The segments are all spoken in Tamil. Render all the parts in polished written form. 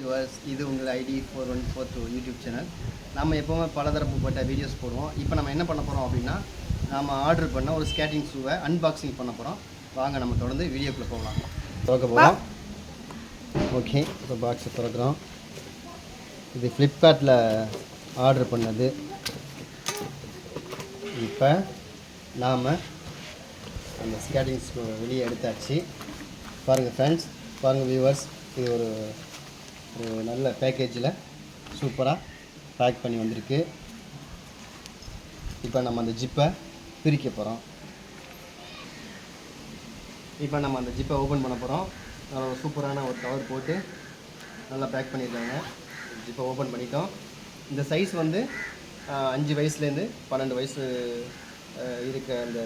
வியூவர்ஸ், இது உங்கள் ஐடி 4142 யூடியூப் சேனல். நம்ம எப்போவுமே பலதரப்பட்ட வீடியோஸ் போடுவோம். இப்போ நம்ம என்ன பண்ண போகிறோம் அப்படின்னா, நாம் ஆர்டர் பண்ண ஒரு ஸ்கேட்டிங் ஷூவை அன்பாக்சிங் பண்ண போகிறோம். வாங்க நம்ம தொடர்ந்து வீடியோக்குள்ளே போகலாம். திறக்க போகிறோம். ஓகே, இப்போ பாக்ஸை திறக்கிறோம். இது ஃப்ளிப்கார்ட்டில் ஆர்டர் பண்ணது. இப்போ நாம் அந்த ஸ்கேட்டிங் ஷூ வெளியே எடுத்தாச்சு. பாருங்கள் ஃப்ரெண்ட்ஸ், பாருங்கள் வியூவர்ஸ், இது ஒரு நல்ல பேக்கேஜில் சூப்பராக பேக் பண்ணி வந்திருக்கு. இப்போ நம்ம அந்த ஜிப்பை பிரிக்க போகிறோம். இப்போ நம்ம அந்த ஜிப்பை ஓப்பன் பண்ண போகிறோம். சூப்பரான ஒரு கவர் போட்டு நல்லா பேக் பண்ணியிருக்காங்க. ஜிப்பை ஓப்பன் பண்ணிட்டோம். இந்த சைஸ் வந்து 5 வயசுலேருந்து 12 வயசு இருக்க அந்த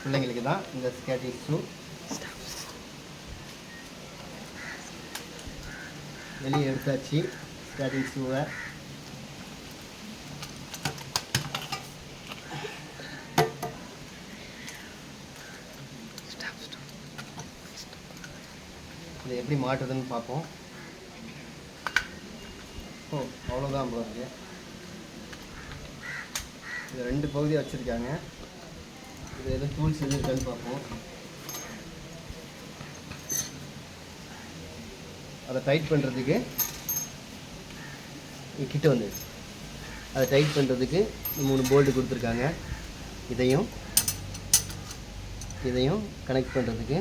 பிள்ளைங்களுக்கு தான் இந்த ஸ்கேட்டிங் ஷூ. வெளியே எடுத்தாச்சு ஸ்கேட்டிங் ஷூவை. இதை எப்படி மாட்டுறதுன்னு பார்ப்போம். அவ்வளோதான் போல இருக்கு. இது 2 பகுதியாக வச்சுருக்காங்க. இது எதுவும் டூல்ஸ் எதுவும் இருக்கான்னு பார்ப்போம். அதை டைட் பண்ணுறதுக்கு கிட்ட வந்து அதை டைட் பண்ணுறதுக்கு 3 போல்ட்டு கொடுத்துருக்காங்க. இதையும் கனெக்ட் பண்ணுறதுக்கு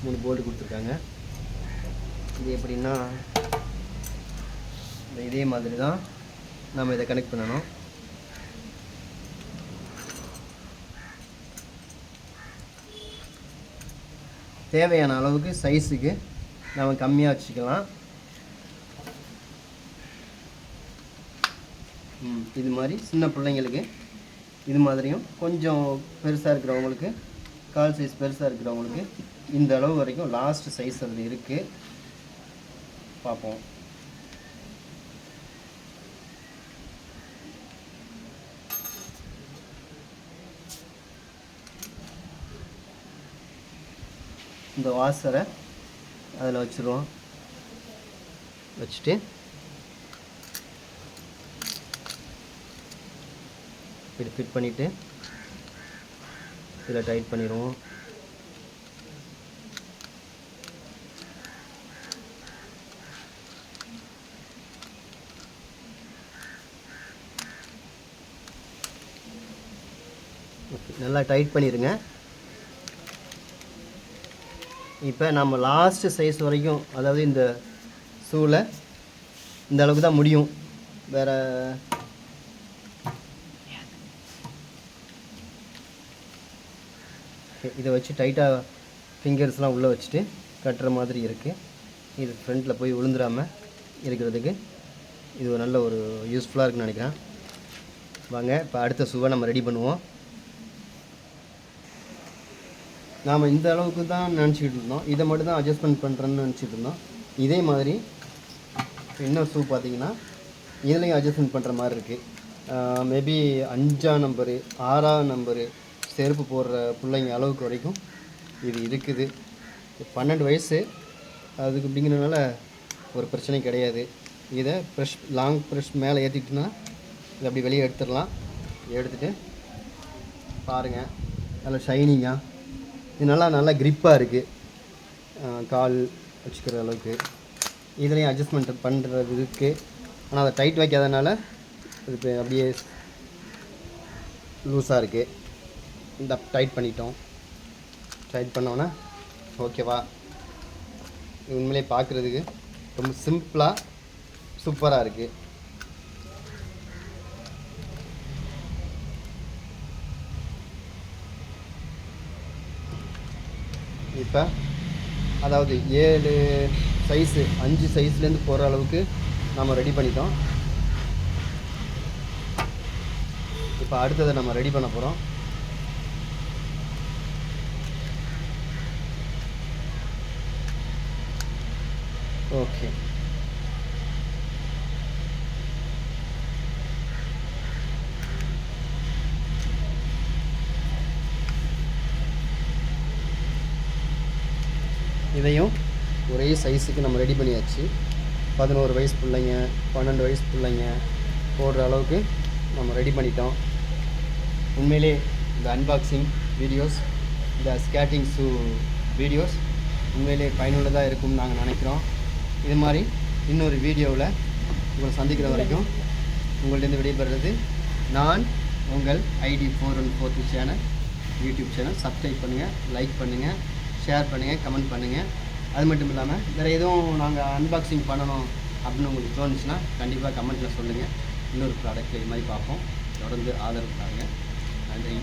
3 போல்ட்டு கொடுத்துருக்காங்க. இது எப்படின்னா இதே மாதிரி தான் நம்ம இதை கனெக்ட் பண்ணணும். தேவையான அளவுக்கு சைஸுக்கு நம்ம கம்மியாக வச்சுக்கலாம். இது மாதிரி சின்ன பிள்ளைங்களுக்கு இது மாதிரியும், கொஞ்சம் பெருசாக இருக்கிறவங்களுக்கு, கால் சைஸ் பெருசாக இருக்கிறவங்களுக்கு இந்த அளவு வரைக்கும் லாஸ்ட் சைஸ் அதில் இருக்குது. பார்ப்போம். இந்த வாசரை அதில் வச்சுருவோம். வச்சுட்டு இப்படி ஃபிட் பண்ணிவிட்டு இதில் டைட் பண்ணிடுவோம். ஓகே, நல்லா டைட் பண்ணிடுங்க. இப்போ நம்ம லாஸ்ட்டு சைஸ் வரைக்கும், அதாவது இந்த ஷூவில் இந்த அளவுக்கு தான் முடியும். வேறு இதை வச்சு டைட்டாக ஃபிங்கர்ஸ்லாம் உள்ளே வச்சுட்டு கட்டுற மாதிரி இருக்குது. இது ஃப்ரண்ட்டில் போய் விழுந்துடாமல் இருக்கிறதுக்கு இது ஒரு நல்ல ஒரு யூஸ்ஃபுல்லாக இருக்குன்னு நினைக்கிறேன். வாங்க இப்போ அடுத்த ஷூவை நம்ம ரெடி பண்ணுவோம். நாம் இந்த அளவுக்கு தான் நினச்சிக்கிட்டு இருந்தோம். இதை மட்டும் தான் அட்ஜஸ்ட்மெண்ட் பண்ணுறேன்னு நினச்சிட்டு இருந்தோம். இதே மாதிரி இன்னொரு ஷூ பார்த்திங்கன்னா இதுலேயும் அட்ஜஸ்ட்மெண்ட் பண்ணுற மாதிரி இருக்குது. மேபி 5ஆம் நம்பரு 6ஆம் நம்பரு செருப்பு போடுற பிள்ளைங்க அளவுக்கு வரைக்கும் இது இருக்குது. 12 வயசு அதுக்கு அப்படிங்கிறதுனால ஒரு பிரச்சனை கிடையாது. இதை லாங் ப்ரெஷ் மேலே ஏற்றிட்டுனா இதை அப்படி வெளியே எடுத்துடலாம். எடுத்துகிட்டு பாருங்கள், நல்லா ஷைனிங்காக, இது நல்லா க்ரிப்பாக இருக்குது. கால் வச்சுக்கிற அளவுக்கு இதுலேயும் அட்ஜஸ்ட்மெண்ட் பண்ணுறது இருக்குது. ஆனால் அதை டைட் வைக்காதனால இது இப்போ அப்படியே லூஸாக இருக்குது. இந்த டைட் பண்ணிட்டோம். டைட் பண்ணோன்னா ஓகேவா? உண்மையிலே பார்க்குறதுக்கு ரொம்ப சிம்பிளாக சூப்பராக இருக்குது. இப்போ அதாவது 7 சைஸு 5 சைஸ்லேருந்து போகிற அளவுக்கு நம்ம ரெடி பண்ணிட்டோம். இப்போ அடுத்ததை நம்ம ரெடி பண்ண போகிறோம். ஓகே, இதையும் ஒரே சைஸுக்கு நம்ம ரெடி பண்ணியாச்சு. 11 வயசு பிள்ளைங்க 12 வயசு பிள்ளைங்க போடுற அளவுக்கு நம்ம ரெடி பண்ணிட்டோம். உண்மையிலே இந்த அன்பாக்சிங் வீடியோஸ், இந்த ஸ்கேட்டிங் ஷூ வீடியோஸ் உண்மையிலே பயனுள்ளதாக இருக்கும்னு நாங்கள் நினைக்கிறோம். இது மாதிரி இன்னொரு வீடியோவில் உங்களை சந்திக்கிற வரைக்கும் உங்கள்கிட்ட விடைபெறுறது நான் உங்கள் ID414 channel, YouTube channel. Subscribe பண்ணுங்கள், லைக் பண்ணுங்கள், ஷேர் பண்ணுங்கள், கமெண்ட் பண்ணுங்கள். அது மட்டும் இல்லாமல் வேறு எதுவும் நாங்கள் அன்பாக்சிங் பண்ணணும் அப்படின்னு உங்களுக்கு தோணுச்சுன்னா கண்டிப்பாக கமெண்ட்டில் சொல்லுங்கள். இன்னொரு ப்ராடக்ட் இது மாதிரி பார்ப்போம். தொடர்ந்து ஆதரவு தாங்க. நன்றி.